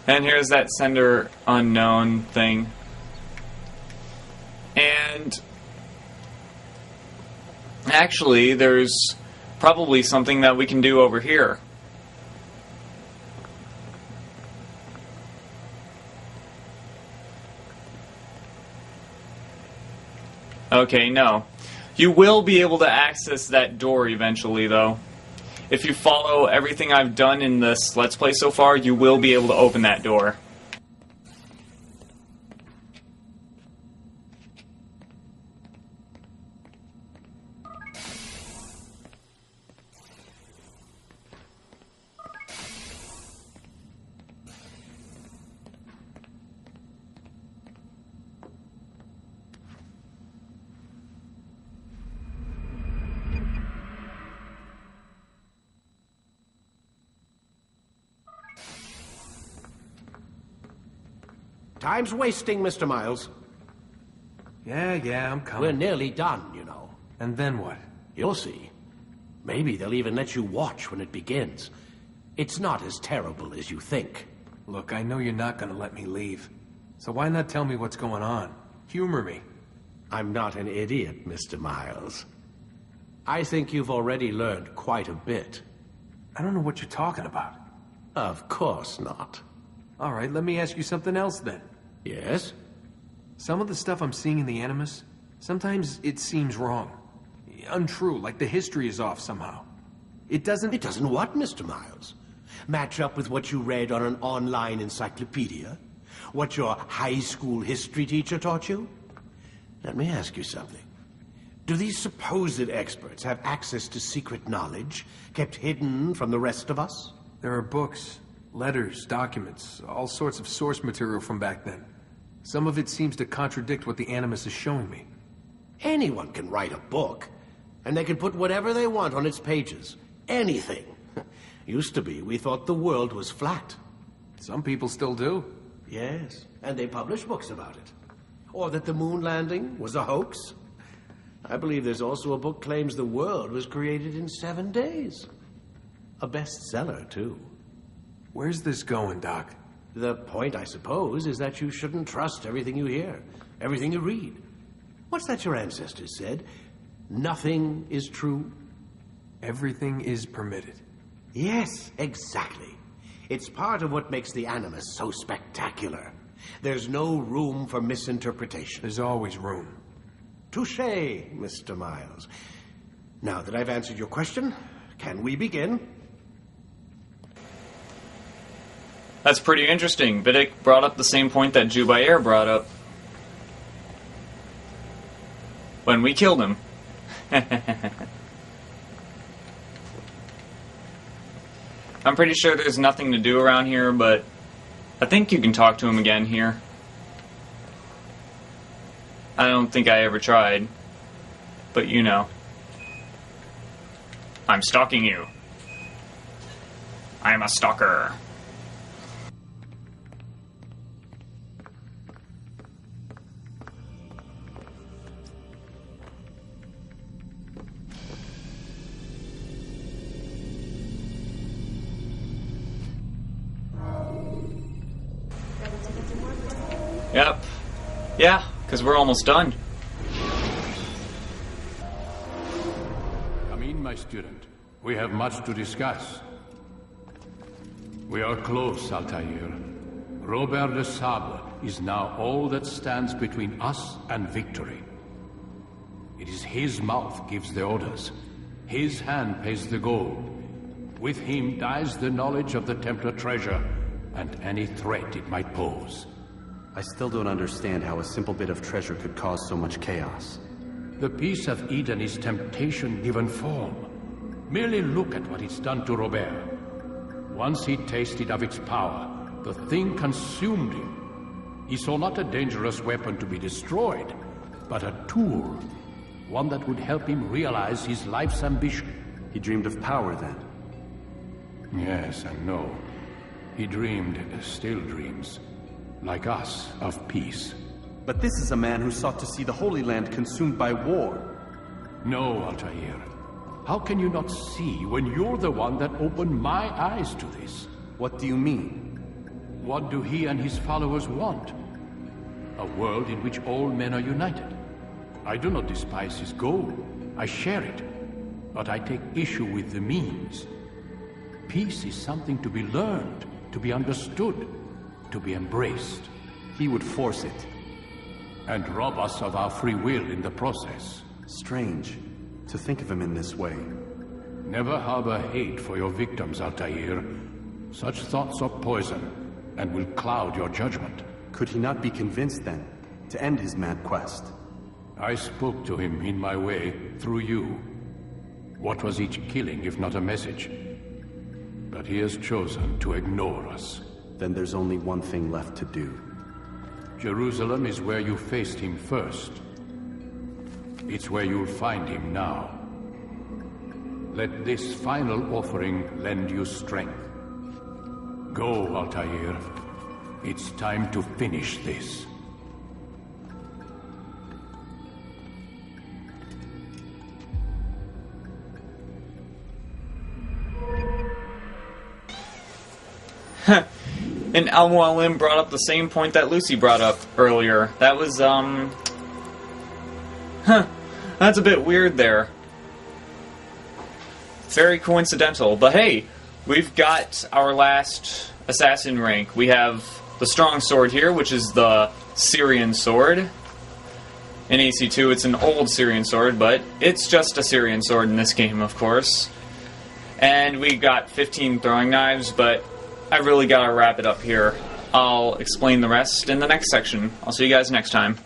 And here's that sender unknown thing. And actually, there's probably something that we can do over here. Okay, no. You will be able to access that door eventually, though. If you follow everything I've done in this Let's Play so far, you will be able to open that door. Time's wasting, Mr. Miles. Yeah, I'm coming. We're nearly done, you know. And then what? You'll see. Maybe they'll even let you watch when it begins. It's not as terrible as you think. Look, I know you're not gonna let me leave. So why not tell me what's going on? Humor me. I'm not an idiot, Mr. Miles. I think you've already learned quite a bit. I don't know what you're talking about. Of course not. All right, let me ask you something else then. Yes? Some of the stuff I'm seeing in the Animus, sometimes it seems wrong. Untrue, like the history is off somehow. It doesn't... It doesn't what, Mr. Miles? Match up with what you read on an online encyclopedia? What your high school history teacher taught you? Let me ask you something. Do these supposed experts have access to secret knowledge kept hidden from the rest of us? There are books, letters, documents, all sorts of source material from back then. Some of it seems to contradict what the Animus is showing me. Anyone can write a book, and they can put whatever they want on its pages. Anything. Used to be, we thought the world was flat. Some people still do. Yes, and they publish books about it. Or that the moon landing was a hoax. I believe there's also a book claims the world was created in 7 days. A bestseller, too. Where's this going, Doc? The point, I suppose, is that you shouldn't trust everything you hear, everything you read. What's that your ancestors said? Nothing is true? Everything is permitted. Yes, exactly. It's part of what makes the Animus so spectacular. There's no room for misinterpretation. There's always room. Touché, Mr. Miles. Now that I've answered your question, can we begin? That's pretty interesting. Vidic brought up the same point that Jubair brought up. When we killed him. I'm pretty sure there's nothing to do around here, but I think you can talk to him again here. I don't think I ever tried, but you know. I'm stalking you. I'm a stalker. Yep. Yeah, because we're almost done. Come in, my student. We have much to discuss. We are close, Altair. Robert de Sable is now all that stands between us and victory. It is his mouth gives the orders. His hand pays the gold. With him dies the knowledge of the Templar treasure and any threat it might pose. I still don't understand how a simple bit of treasure could cause so much chaos. The Peace of Eden is temptation given form. Merely look at what it's done to Robert. Once he tasted of its power, the thing consumed him. He saw not a dangerous weapon to be destroyed, but a tool. One that would help him realize his life's ambition. He dreamed of power then? Yes and no. He dreamed, still dreams. Like us, of peace. But this is a man who sought to see the Holy Land consumed by war. No, Altair. How can you not see when you're the one that opened my eyes to this? What do you mean? What do he and his followers want? A world in which all men are united. I do not despise his goal. I share it. But I take issue with the means. Peace is something to be learned, to be understood, to be embraced. He would force it. And rob us of our free will in the process. Strange to think of him in this way. Never harbor hate for your victims, Altair. Such thoughts are poison, and will cloud your judgment. Could he not be convinced, then, to end his mad quest? I spoke to him in my way, through you. What was each killing if not a message? But he has chosen to ignore us. Then there's only one thing left to do. Jerusalem is where you faced him first. It's where you'll find him now. Let this final offering lend you strength. Go, Altair. It's time to finish this. And Al-Mualim brought up the same point that Lucy brought up earlier. That was, that's a bit weird there. Very coincidental. But hey, we've got our last assassin rank. We have the strong sword here, which is the Syrian sword. In AC2, it's an old Syrian sword, but it's just a Syrian sword in this game, of course. And we got 15 throwing knives, but I really gotta wrap it up here. I'll explain the rest in the next section. I'll see you guys next time.